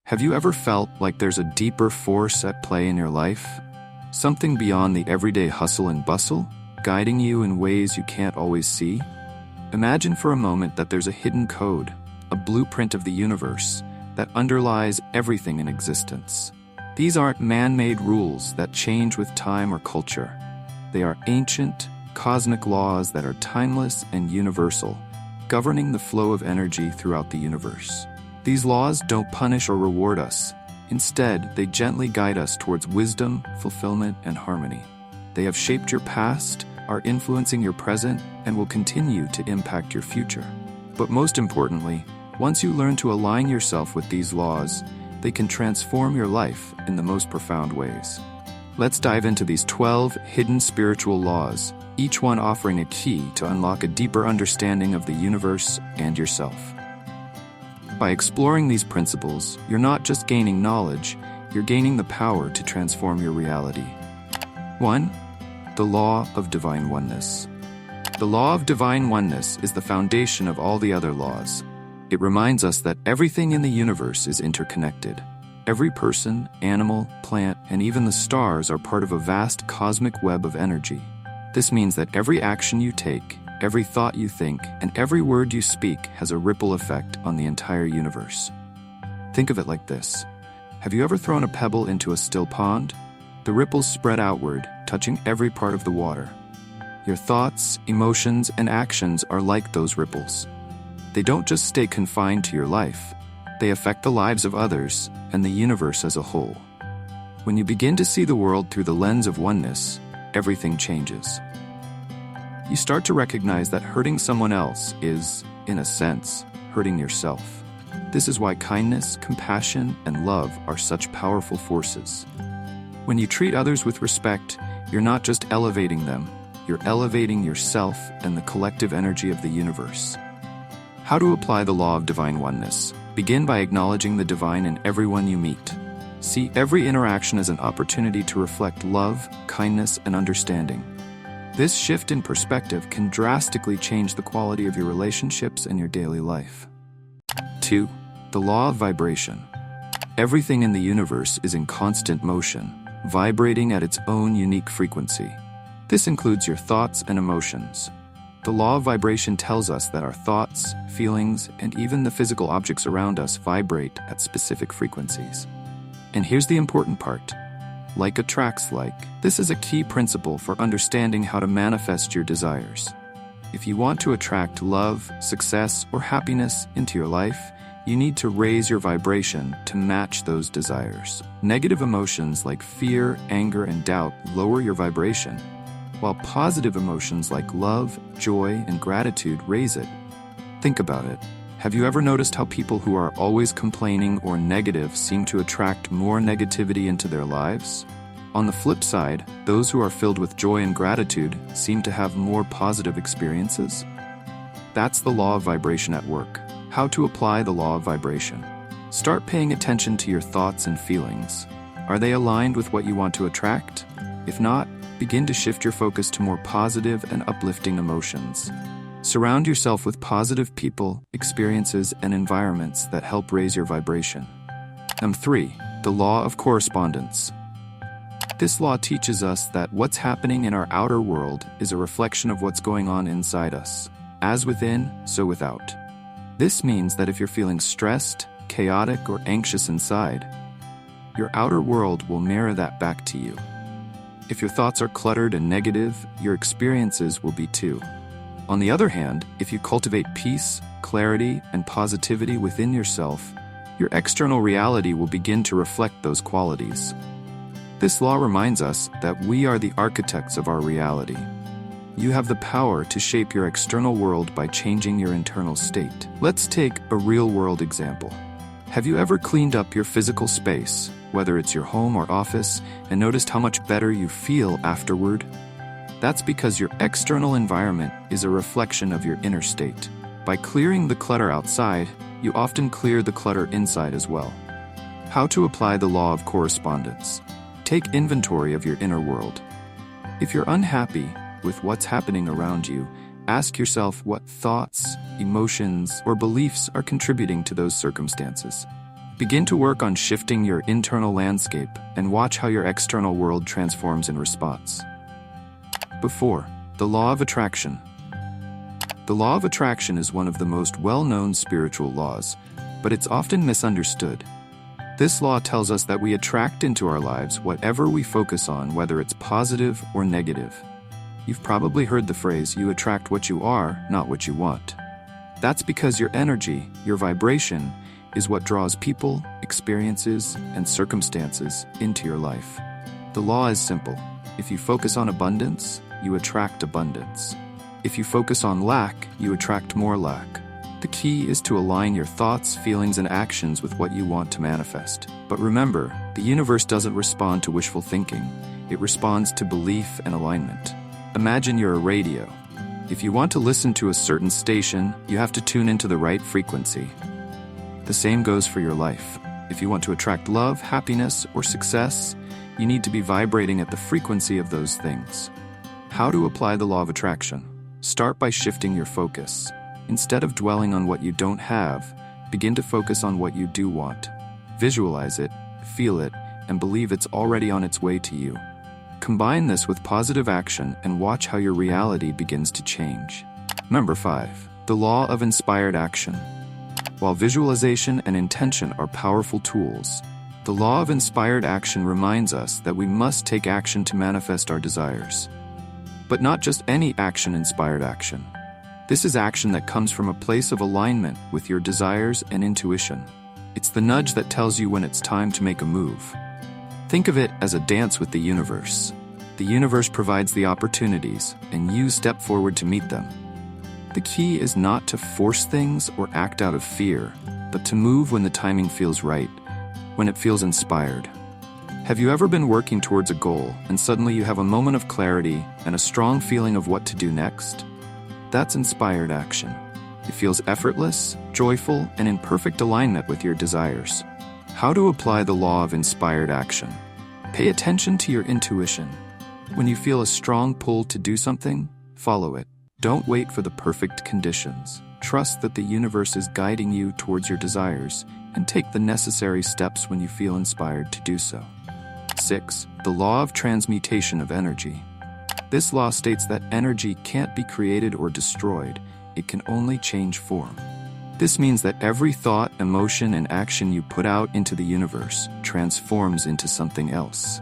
Have you ever felt like there's a deeper force at play in your life? Something beyond the everyday hustle and bustle, guiding you in ways you can't always see? Imagine for a moment that there's a hidden code, a blueprint of the universe, that underlies everything in existence. These aren't man-made rules that change with time or culture. They are ancient, cosmic laws that are timeless and universal, governing the flow of energy throughout the universe. These laws don't punish or reward us. Instead, they gently guide us towards wisdom, fulfillment, and harmony. They have shaped your past, are influencing your present, and will continue to impact your future. But most importantly, once you learn to align yourself with these laws, they can transform your life in the most profound ways. Let's dive into these 12 hidden spiritual laws, each one offering a key to unlock a deeper understanding of the universe and yourself. By exploring these principles, you're not just gaining knowledge, you're gaining the power to transform your reality. 1. The Law of Divine Oneness. The Law of Divine Oneness is the foundation of all the other laws. It reminds us that everything in the universe is interconnected. Every person, animal, plant, and even the stars are part of a vast cosmic web of energy. This means that every action you take, every thought you think, and every word you speak has a ripple effect on the entire universe. Think of it like this. Have you ever thrown a pebble into a still pond? The ripples spread outward, touching every part of the water. Your thoughts, emotions, and actions are like those ripples. They don't just stay confined to your life. They affect the lives of others and the universe as a whole. When you begin to see the world through the lens of oneness, everything changes. You start to recognize that hurting someone else is, in a sense, hurting yourself. This is why kindness, compassion, and love are such powerful forces. When you treat others with respect, you're not just elevating them, you're elevating yourself and the collective energy of the universe. How to apply the Law of Divine Oneness? Begin by acknowledging the divine in everyone you meet. See every interaction as an opportunity to reflect love, kindness, and understanding. This shift in perspective can drastically change the quality of your relationships and your daily life. 2. The Law of Vibration. Everything in the universe is in constant motion, vibrating at its own unique frequency. This includes your thoughts and emotions. The law of vibration tells us that our thoughts, feelings, and even the physical objects around us vibrate at specific frequencies. And here's the important part. Like attracts like. This is a key principle for understanding how to manifest your desires. If you want to attract love, success, or happiness into your life, you need to raise your vibration to match those desires. Negative emotions like fear, anger, and doubt lower your vibration, while positive emotions like love, joy, and gratitude raise it. Think about it. Have you ever noticed how people who are always complaining or negative seem to attract more negativity into their lives? On the flip side, those who are filled with joy and gratitude seem to have more positive experiences. That's the law of vibration at work. How to apply the law of vibration. Start paying attention to your thoughts and feelings. Are they aligned with what you want to attract? If not, begin to shift your focus to more positive and uplifting emotions. Surround yourself with positive people, experiences, and environments that help raise your vibration. 3. The Law of Correspondence. This law teaches us that what's happening in our outer world is a reflection of what's going on inside us. As within, so without. This means that if you're feeling stressed, chaotic, or anxious inside, your outer world will mirror that back to you. If your thoughts are cluttered and negative, your experiences will be too. On the other hand, if you cultivate peace, clarity, and positivity within yourself, your external reality will begin to reflect those qualities. This law reminds us that we are the architects of our reality. You have the power to shape your external world by changing your internal state. Let's take a real-world example. Have you ever cleaned up your physical space, whether it's your home or office, and noticed how much better you feel afterward? That's because your external environment is a reflection of your inner state. By clearing the clutter outside, you often clear the clutter inside as well. How to apply the law of correspondence. Take inventory of your inner world. If you're unhappy with what's happening around you, ask yourself what thoughts, emotions, or beliefs are contributing to those circumstances. Begin to work on shifting your internal landscape and watch how your external world transforms in response. Before, the law of attraction. The law of attraction is one of the most well-known spiritual laws, but it's often misunderstood. This law tells us that we attract into our lives whatever we focus on, whether it's positive or negative. You've probably heard the phrase, you attract what you are, not what you want. That's because your energy, your vibration, is what draws people, experiences, and circumstances into your life. The law is simple. If you focus on abundance, you attract abundance. If you focus on lack, you attract more lack. The key is to align your thoughts, feelings, and actions with what you want to manifest. But remember, the universe doesn't respond to wishful thinking. It responds to belief and alignment. Imagine you're a radio. If you want to listen to a certain station, you have to tune into the right frequency. The same goes for your life. If you want to attract love, happiness, or success, you need to be vibrating at the frequency of those things. How to apply the law of attraction? Start by shifting your focus. Instead of dwelling on what you don't have, begin to focus on what you do want. Visualize it, feel it, and believe it's already on its way to you. Combine this with positive action and watch how your reality begins to change. Number 5. The law of inspired action. While visualization and intention are powerful tools, the law of inspired action reminds us that we must take action to manifest our desires. But not just any action-inspired action. This is action that comes from a place of alignment with your desires and intuition. It's the nudge that tells you when it's time to make a move. Think of it as a dance with the universe. The universe provides the opportunities, and you step forward to meet them. The key is not to force things or act out of fear, but to move when the timing feels right, when it feels inspired. Have you ever been working towards a goal and suddenly you have a moment of clarity and a strong feeling of what to do next? That's inspired action. It feels effortless, joyful, and in perfect alignment with your desires. How to apply the law of inspired action? Pay attention to your intuition. When you feel a strong pull to do something, follow it. Don't wait for the perfect conditions. Trust that the universe is guiding you towards your desires, and take the necessary steps when you feel inspired to do so. 6. The law of transmutation of energy. This law states that energy can't be created or destroyed, it can only change form. This means that every thought, emotion, and action you put out into the universe transforms into something else.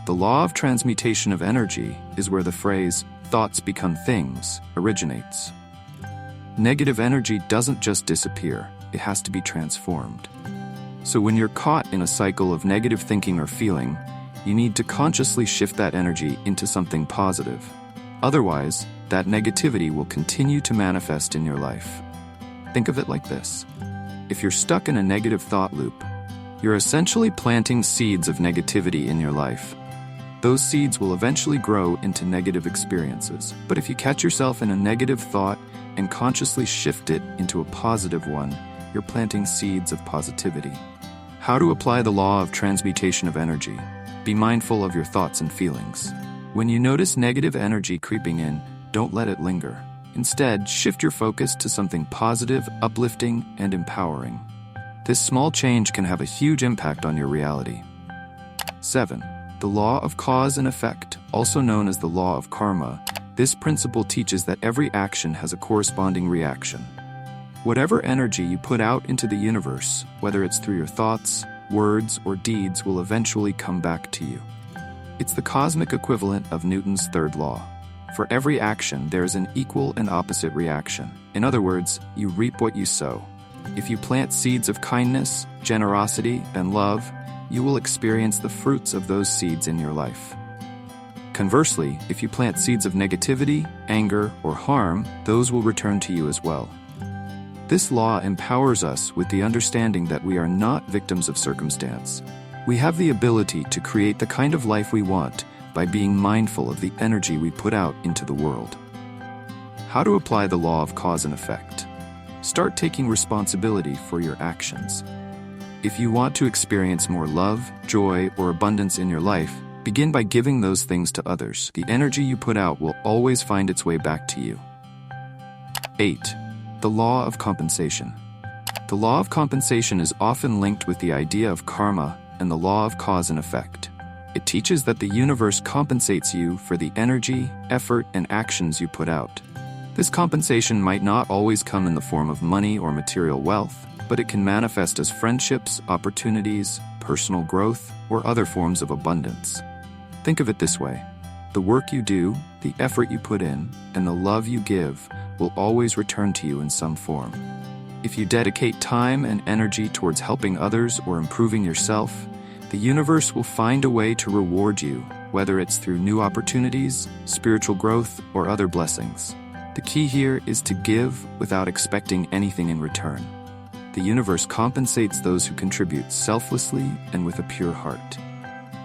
The law of transmutation of energy is where the phrase, thoughts become things, originates. Negative energy doesn't just disappear, it has to be transformed. So when you're caught in a cycle of negative thinking or feeling, you need to consciously shift that energy into something positive. Otherwise, that negativity will continue to manifest in your life. Think of it like this. If you're stuck in a negative thought loop, you're essentially planting seeds of negativity in your life. Those seeds will eventually grow into negative experiences. But if you catch yourself in a negative thought and consciously shift it into a positive one, you're planting seeds of positivity. How to apply the law of transmutation of energy? Be mindful of your thoughts and feelings. When you notice negative energy creeping in, don't let it linger. Instead, shift your focus to something positive, uplifting, and empowering. This small change can have a huge impact on your reality. 7. The law of cause and effect, also known as the law of karma. This principle teaches that every action has a corresponding reaction. Whatever energy you put out into the universe, whether it's through your thoughts, words, or deeds, will eventually come back to you. It's the cosmic equivalent of Newton's third law. For every action, there is an equal and opposite reaction. In other words, you reap what you sow. If you plant seeds of kindness, generosity, and love, you will experience the fruits of those seeds in your life. Conversely, if you plant seeds of negativity, anger, or harm, those will return to you as well. This law empowers us with the understanding that we are not victims of circumstance. We have the ability to create the kind of life we want by being mindful of the energy we put out into the world. How to apply the law of cause and effect? Start taking responsibility for your actions. If you want to experience more love, joy, or abundance in your life, begin by giving those things to others. The energy you put out will always find its way back to you. 8. The law of compensation. The law of compensation is often linked with the idea of karma and the law of cause and effect. It teaches that the universe compensates you for the energy, effort, and actions you put out. This compensation might not always come in the form of money or material wealth, but it can manifest as friendships, opportunities, personal growth, or other forms of abundance. Think of it this way: the work you do, the effort you put in, and the love you give will always return to you in some form. If you dedicate time and energy towards helping others or improving yourself, the universe will find a way to reward you, whether it's through new opportunities, spiritual growth, or other blessings. The key here is to give without expecting anything in return. The universe compensates those who contribute selflessly and with a pure heart.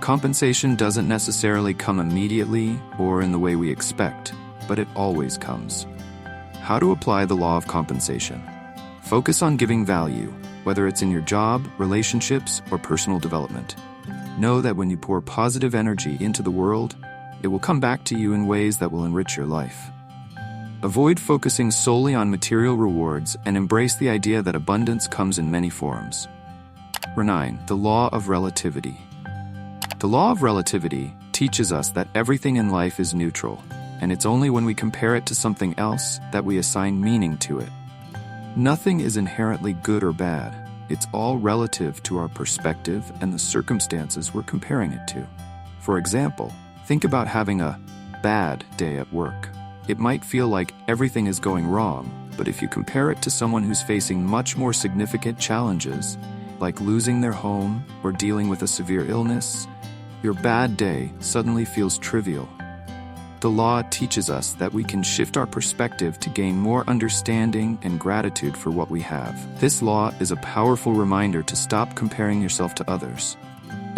Compensation doesn't necessarily come immediately or in the way we expect, but it always comes. How to apply the law of compensation? Focus on giving value, whether it's in your job, relationships, or personal development. Know that when you pour positive energy into the world, it will come back to you in ways that will enrich your life. Avoid focusing solely on material rewards and embrace the idea that abundance comes in many forms. 9. The law of relativity. The law of relativity teaches us that everything in life is neutral, and it's only when we compare it to something else that we assign meaning to it. Nothing is inherently good or bad. It's all relative to our perspective and the circumstances we're comparing it to. For example, think about having a bad day at work. It might feel like everything is going wrong, but if you compare it to someone who's facing much more significant challenges, like losing their home or dealing with a severe illness, your bad day suddenly feels trivial. The law teaches us that we can shift our perspective to gain more understanding and gratitude for what we have. This law is a powerful reminder to stop comparing yourself to others.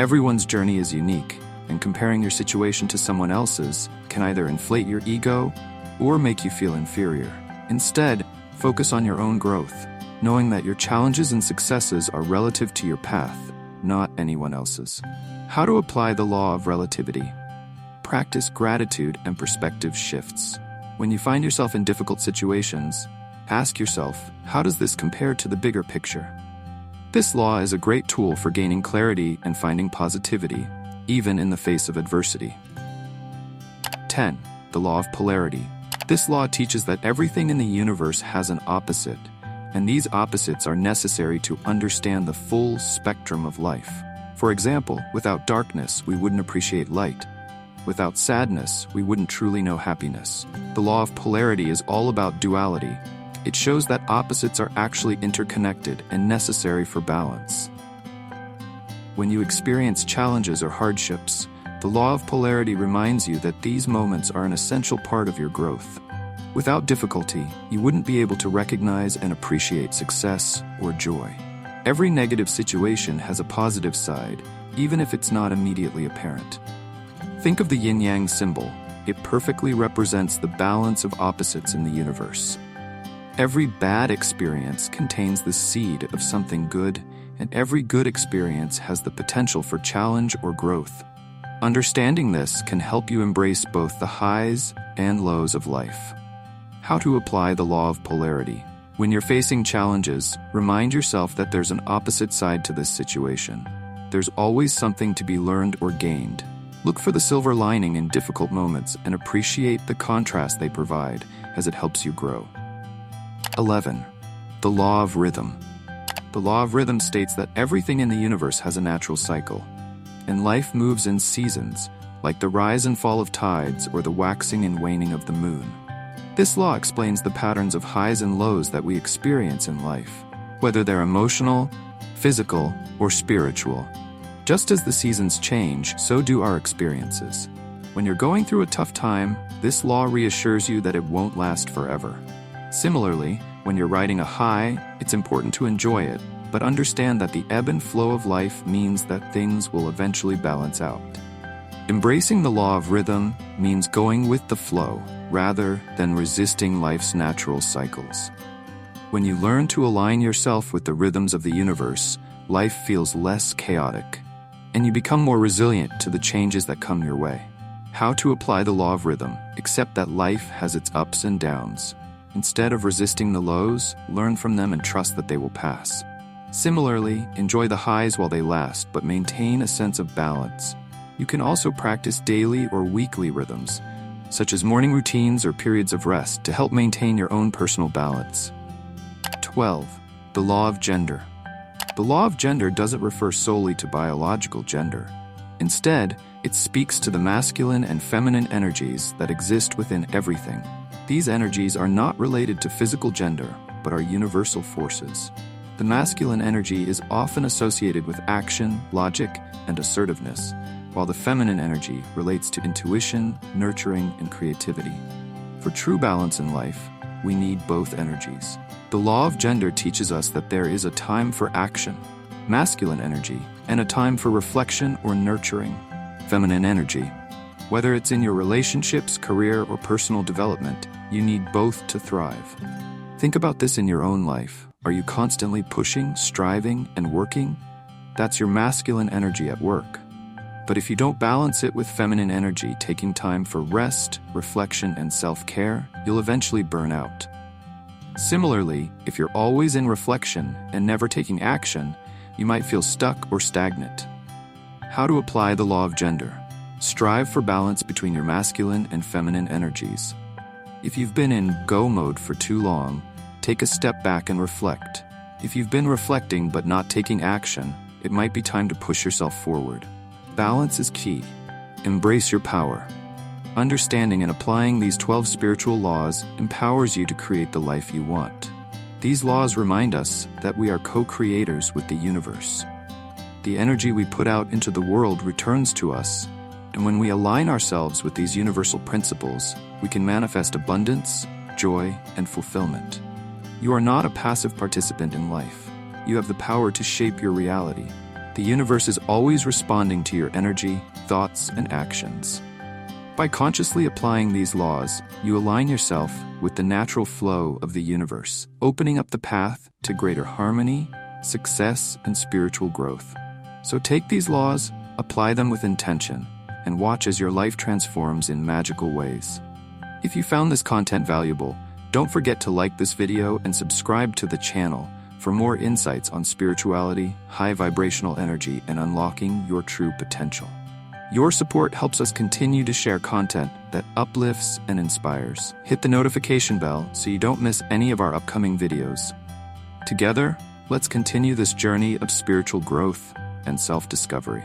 Everyone's journey is unique, and comparing your situation to someone else's can either inflate your ego or make you feel inferior. Instead, focus on your own growth, knowing that your challenges and successes are relative to your path, not anyone else's. How to apply the law of relativity? Practice gratitude and perspective shifts. When you find yourself in difficult situations, ask yourself, how does this compare to the bigger picture? This law is a great tool for gaining clarity and finding positivity, even in the face of adversity. 10. The law of polarity. This law teaches that everything in the universe has an opposite, and these opposites are necessary to understand the full spectrum of life. For example, without darkness, we wouldn't appreciate light. Without sadness, we wouldn't truly know happiness. The law of polarity is all about duality. It shows that opposites are actually interconnected and necessary for balance. When you experience challenges or hardships, the law of polarity reminds you that these moments are an essential part of your growth. Without difficulty, you wouldn't be able to recognize and appreciate success or joy. Every negative situation has a positive side, even if it's not immediately apparent. Think of the yin-yang symbol. It perfectly represents the balance of opposites in the universe. Every bad experience contains the seed of something good, and every good experience has the potential for challenge or growth. Understanding this can help you embrace both the highs and lows of life. How to apply the law of polarity? When you're facing challenges, remind yourself that there's an opposite side to this situation. There's always something to be learned or gained. Look for the silver lining in difficult moments and appreciate the contrast they provide as it helps you grow. 11. The law of rhythm. The law of rhythm states that everything in the universe has a natural cycle, and life moves in seasons, like the rise and fall of tides or the waxing and waning of the moon. This law explains the patterns of highs and lows that we experience in life, whether they're emotional, physical, or spiritual. Just as the seasons change, so do our experiences. When you're going through a tough time, this law reassures you that it won't last forever. Similarly, when you're riding a high, it's important to enjoy it, but understand that the ebb and flow of life means that things will eventually balance out. Embracing the law of rhythm means going with the flow, rather than resisting life's natural cycles. When you learn to align yourself with the rhythms of the universe, life feels less chaotic, and you become more resilient to the changes that come your way. How to apply the law of rhythm? Accept that life has its ups and downs, Instead of resisting the lows, learn from them and trust that they will pass. Similarly, enjoy the highs while they last, but maintain a sense of balance. You can also practice daily or weekly rhythms, such as morning routines or periods of rest, to help maintain your own personal balance. 12. The Law of Gender. The law of gender doesn't refer solely to biological gender. Instead, it speaks to the masculine and feminine energies that exist within everything. These energies are not related to physical gender, but are universal forces. The masculine energy is often associated with action, logic, and assertiveness, while the feminine energy relates to intuition, nurturing, and creativity. For true balance in life, we need both energies. The law of gender teaches us that there is a time for action, masculine energy, and a time for reflection or nurturing, feminine energy. Whether it's in your relationships, career, or personal development, you need both to thrive. Think about this in your own life. Are you constantly pushing, striving, and working? That's your masculine energy at work. But if you don't balance it with feminine energy, taking time for rest, reflection, and self-care, you'll eventually burn out. Similarly, if you're always in reflection and never taking action, you might feel stuck or stagnant. How to apply the law of gender? Strive for balance between your masculine and feminine energies. If you've been in go mode for too long, take a step back and reflect. If you've been reflecting but not taking action, it might be time to push yourself forward. Balance is key. Embrace your power. Understanding and applying these 12 spiritual laws empowers you to create the life you want. These laws remind us that we are co-creators with the universe. The energy we put out into the world returns to us, and when we align ourselves with these universal principles, we can manifest abundance, joy, and fulfillment. You are not a passive participant in life. You have the power to shape your reality. The universe is always responding to your energy, thoughts, and actions. By consciously applying these laws, you align yourself with the natural flow of the universe, opening up the path to greater harmony, success, and spiritual growth. So take these laws, apply them with intention, and watch as your life transforms in magical ways. If you found this content valuable, don't forget to like this video and subscribe to the channel for more insights on spirituality, high vibrational energy, and unlocking your true potential. Your support helps us continue to share content that uplifts and inspires. Hit the notification bell so you don't miss any of our upcoming videos. Together, let's continue this journey of spiritual growth and self-discovery.